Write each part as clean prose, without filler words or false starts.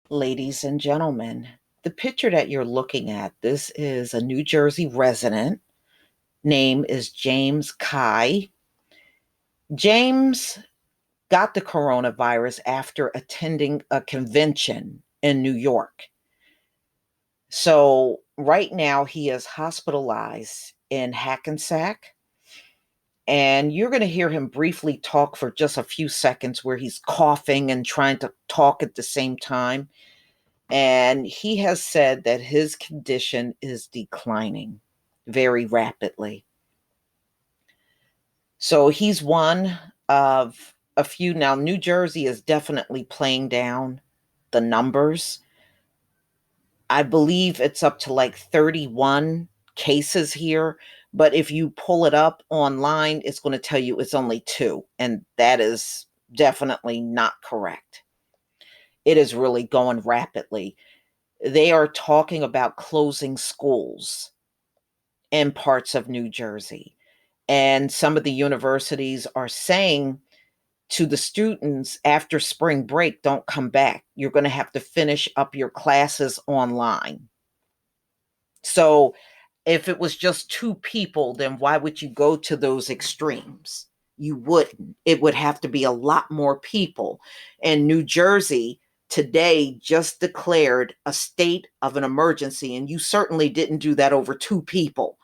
Ladies and gentlemen, the picture that you're looking at, this is a New Jersey resident. Name is James Cai. James got the coronavirus after attending a convention in New York. So right now he is hospitalized in Hackensack. And you're going to hear him briefly talk for just a few seconds where he's coughing and trying to talk at the same time. And he has said that his condition is declining very rapidly. So he's one of a few. Now, New Jersey is definitely playing down the numbers. I believe it's up to like 31 cases here. But if you pull it up online, it's going to tell you it's only two. And that is definitely not correct. It is really going rapidly. They are talking about closing schools in parts of New Jersey. And some of the universities are saying to the students after spring break, don't come back. You're going to have to finish up your classes online. So if it was just two people, then why would you go to those extremes? You wouldn't. It would have to be a lot more people. And New Jersey today just declared a state of an emergency, and you certainly didn't do that over two people.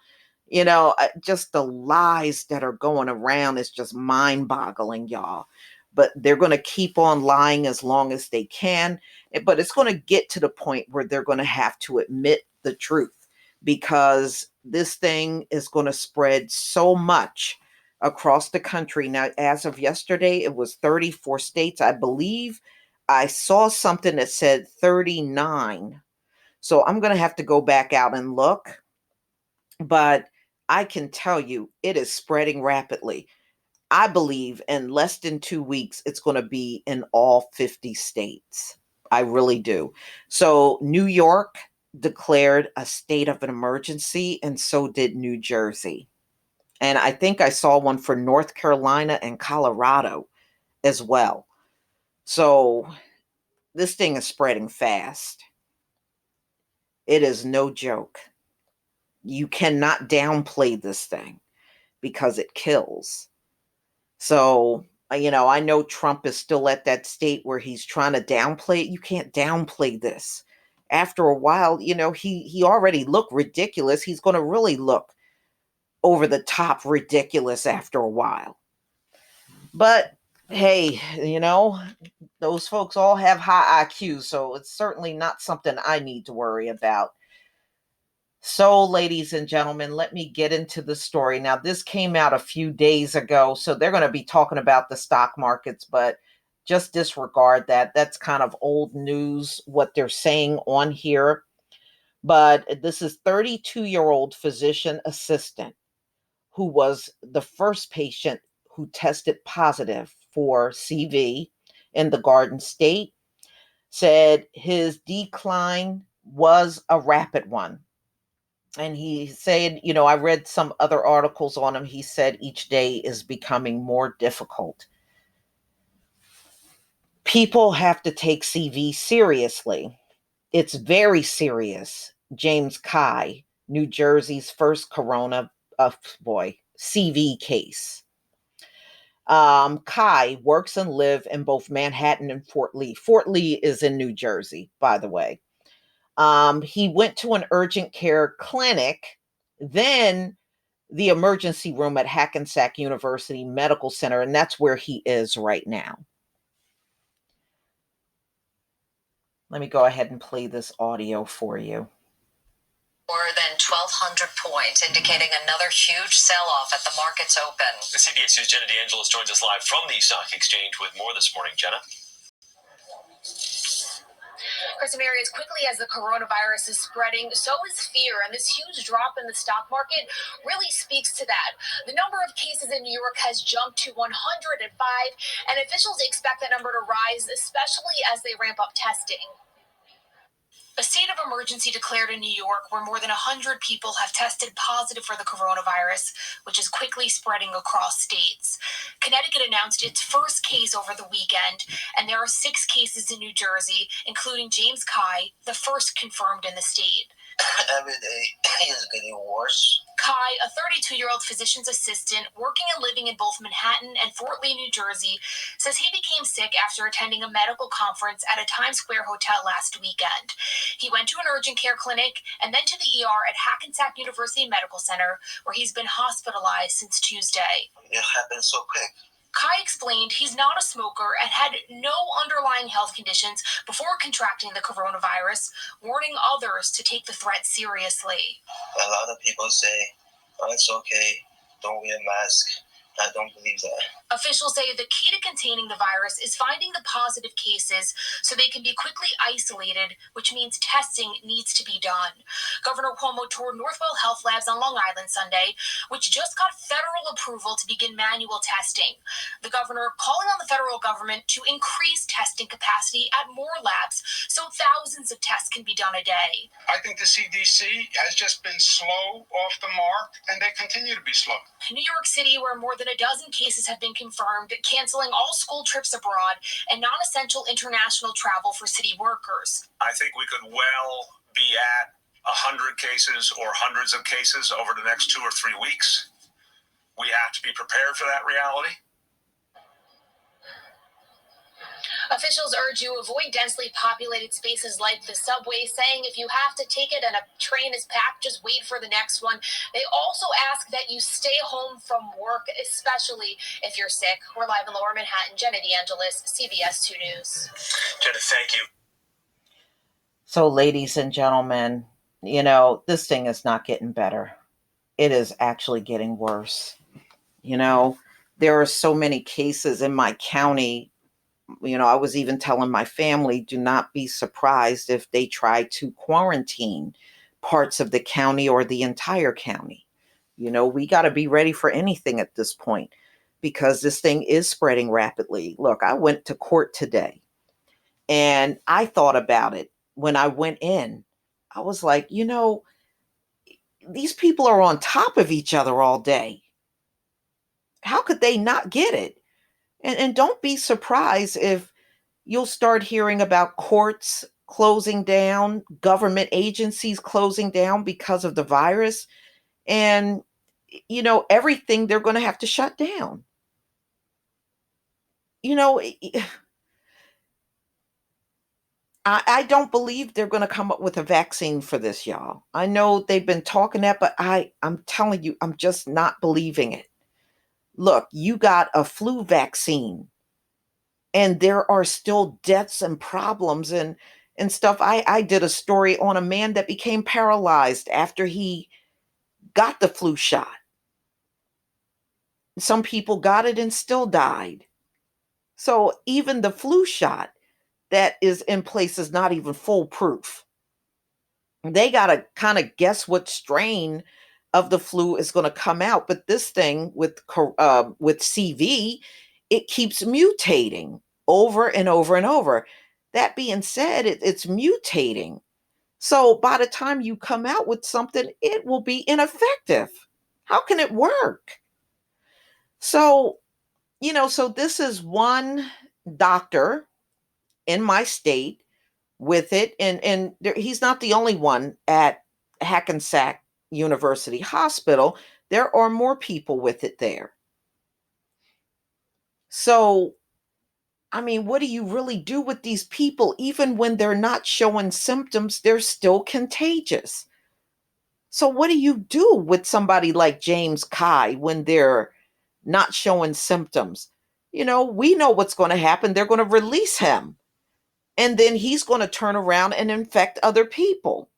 Just the lies that are going around is just mind boggling, y'all. But they're going to keep on lying as long as they can. But it's going to get to the point where they're going to have to admit the truth because this thing is going to spread so much across the country. Now, as of yesterday, it was 34 states. I believe I saw something that said 39. So I'm going to have to go back out and look. But I can tell you it is spreading rapidly. I believe in less than 2 weeks, it's going to be in all 50 states. I really do. So, New York declared a state of an emergency, and so did New Jersey. And I think I saw one for North Carolina and Colorado as well. So, this thing is spreading fast. It is no joke. You cannot downplay this thing because it kills. So, I know Trump is still at that state where he's trying to downplay it. You can't downplay this. After a while, he already looked ridiculous. He's going to really look over the top ridiculous after a while. But hey, those folks all have high IQs, so it's certainly not something I need to worry about. So, ladies and gentlemen, let me get into the story. Now, this came out a few days ago, so they're going to be talking about the stock markets, but just disregard that. That's kind of old news, what they're saying on here. But this is 32-year-old physician assistant who was the first patient who tested positive for CV in the Garden State, said his decline was a rapid one. And he said, I read some other articles on him. He said each day is becoming more difficult. People have to take CV seriously. It's very serious. James Cai, New Jersey's first CV case. Kai works and lives in both Manhattan and Fort Lee. Fort Lee is in New Jersey, by the way. He went to an urgent care clinic, then the emergency room at Hackensack University Medical Center, and that's where he is right now. Let me go ahead and play this audio for you. More than 1,200 points, indicating another huge sell-off at the market's open. CBS News' Jenna DeAngelis joins us live from the stock exchange with more this morning. Jenna? Chris, Mary, as quickly as the coronavirus is spreading, so is fear. And this huge drop in the stock market really speaks to that. The number of cases in New York has jumped to 105, and officials expect that number to rise, especially as they ramp up testing. A state of emergency declared in New York where more than 100 people have tested positive for the coronavirus, which is quickly spreading across states. Connecticut announced its first case over the weekend, and there are 6 cases in New Jersey, including James Cai, the first confirmed in the state. Every day is getting worse. Cai, a 32-year-old physician's assistant working and living in both Manhattan and Fort Lee, New Jersey, says he became sick after attending a medical conference at a Times Square hotel last weekend. He went to an urgent care clinic and then to the ER at Hackensack University Medical Center, where he's been hospitalized since Tuesday. It happened so quick. Cai explained he's not a smoker and had no underlying health conditions before contracting the coronavirus, warning others to take the threat seriously. A lot of people say, oh, it's okay, don't wear a mask. I don't believe that. Officials say the key to containing the virus is finding the positive cases so they can be quickly isolated, which means testing needs to be done. Governor Cuomo toured Northwell Health Labs on Long Island Sunday, which just got federal approval to begin manual testing. The governor calling on the federal government to increase testing capacity at more labs so thousands of tests can be done a day. I think the CDC has just been slow off the mark, and they continue to be slow. New York City, where more than a dozen cases have been confirmed, canceling all school trips abroad and non-essential international travel for city workers. I think we could well be at 100 cases or hundreds of cases over the next 2 or 3 weeks. We have to be prepared for that reality. Officials urge you avoid densely populated spaces like the subway, saying if you have to take it and a train is packed, just wait for the next one. They also ask that you stay home from work, especially if you're sick. We're live in Lower Manhattan. Jenna DeAngelis, CBS 2 News. Jenna, thank you. So, ladies and gentlemen, this thing is not getting better. It is actually getting worse. There are so many cases in my county. I was even telling my family, do not be surprised if they try to quarantine parts of the county or the entire county. We got to be ready for anything at this point because this thing is spreading rapidly. Look, I went to court today and I thought about it when I went in. I was like, these people are on top of each other all day. How could they not get it? And don't be surprised if you'll start hearing about courts closing down, government agencies closing down because of the virus. And, everything they're going to have to shut down. I don't believe they're going to come up with a vaccine for this, y'all. I know they've been talking that, but I'm telling you, I'm just not believing it. Look, you got a flu vaccine and there are still deaths and problems and stuff. I did a story on a man that became paralyzed after he got the flu shot. Some people got it and still died. So even the flu shot that is in place is not even foolproof. They got to kind of guess what strain of the flu is going to come out. But this thing with CV, it keeps mutating over and over and over. That being said, it's mutating. So by the time you come out with something, it will be ineffective. How can it work? So, so this is one doctor in my state with it. And he's not the only one at Hackensack University Hospital. There are more people with it there. So, what do you really do with these people? Even when they're not showing symptoms, they're still contagious. So what do you do with somebody like James Cai when they're not showing symptoms? We know what's going to happen. They're going to release him. And then he's going to turn around and infect other people.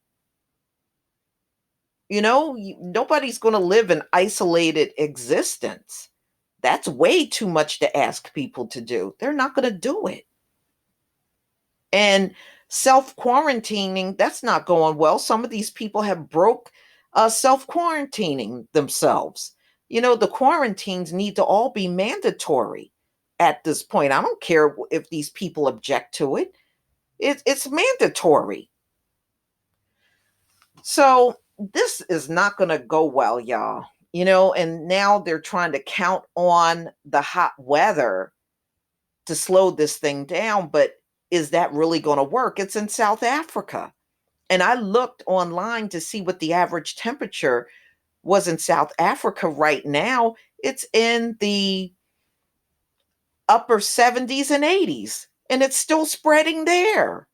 Nobody's going to live an isolated existence. That's way too much to ask people to do. They're not going to do it. And self-quarantining, that's not going well. Some of these people have broke self-quarantining themselves. The quarantines need to all be mandatory at this point. I don't care if these people object to it. It's mandatory. So this is not going to go well, y'all. And now they're trying to count on the hot weather to slow this thing down. But is that really going to work? It's in South Africa. And I looked online to see what the average temperature was in South Africa right now. It's in the upper 70s and 80s, and it's still spreading there.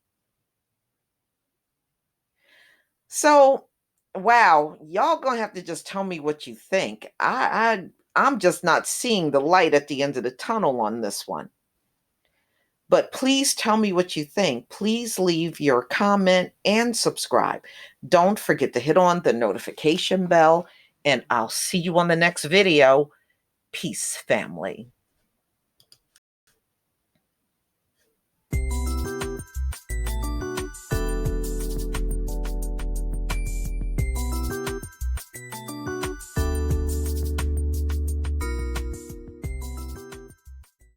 So, wow, y'all gonna have to just tell me what you think. I'm just not seeing the light at the end of the tunnel on this one. But please tell me what you think. Please leave your comment and subscribe. Don't forget to hit on the notification bell, and I'll see you on the next video. Peace, family.